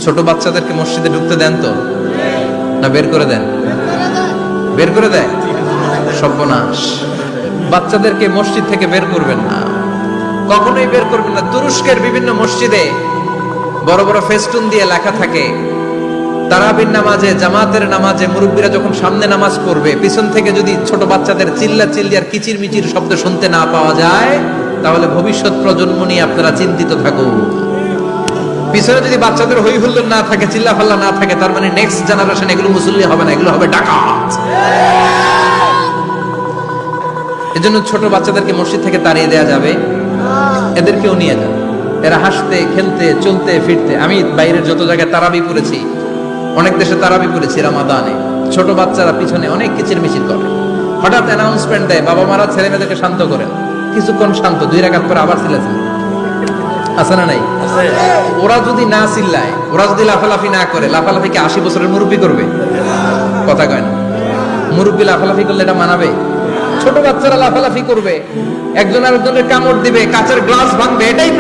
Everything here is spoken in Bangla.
ছোট বাচ্চাদেরকে মসজিদে ঢুকতে দেন তো, না বের করে দেন? বের করে দেয়। সর্বনাশ, বাচ্চাদেরকে মসজিদ থেকে বের করবেন না, কখনোই বের করবেন না। তুরস্কের বিভিন্ন মসজিদে বড় বড় ফেস্টুন দিয়ে লেখা থাকে, তারাবির নামাজে, জামাতের নামাজে মুরব্বীরা যখন সামনে নামাজ পড়বে, পিছন থেকে যদি ছোট বাচ্চাদের চিল্লা চিল্লি আর কিচির মিচির শব্দ শুনতে না পাওয়া যায়, তাহলে ভবিষ্যৎ প্রজন্ম নিয়ে আপনারা চিন্তিত থাকুন। পিছনে যদি বাচ্চাদের হই হুল্লোড় না থাকে, চিল্লা ফাল্লা না থাকে, তার মানে নেক্সট জেনারেশন এগুলো মুসল্লি হবে না, এগুলো হবে ডাকাত। এজন্য ছোট বাচ্চাদেরকে মসজিদ থেকে তাড়িয়ে দেওয়া যাবে, এদেরকেও নিয়ে যান। এরা হাসতে খেলতে চলতে ফিরতে, আমি বাইরের যত জায়গায় তারাবি পড়েছি, অনেক দেশে তারাবি পড়েছি রামাদানে, ছোট বাচ্চারা পিছনে অনেক কিচির মিচির করে, হঠাৎ অ্যানাউন্সমেন্ট দেয়, বাবা মারা ছেলে মেয়েদেরকে শান্ত করেন। কিছুক্ষণ শান্ত, 2 রাকাত পরে আবার চিল্লাছেন, আছে না নাই? ওরা যদি না চিল্লায়, ওরা যদি লাফালাফি না করে, লাফালাফি কি 80 বছরের মুরব্বী করবে? কথা কয় না। মুরব্বী লাফালাফি করলে এটা মানাবে? ছোট বাচ্চারা লাফালাফি করবে, একজন আরেকজনের কামড় দিবে, কাঁচের গ্লাস ভাঙবে, এটাই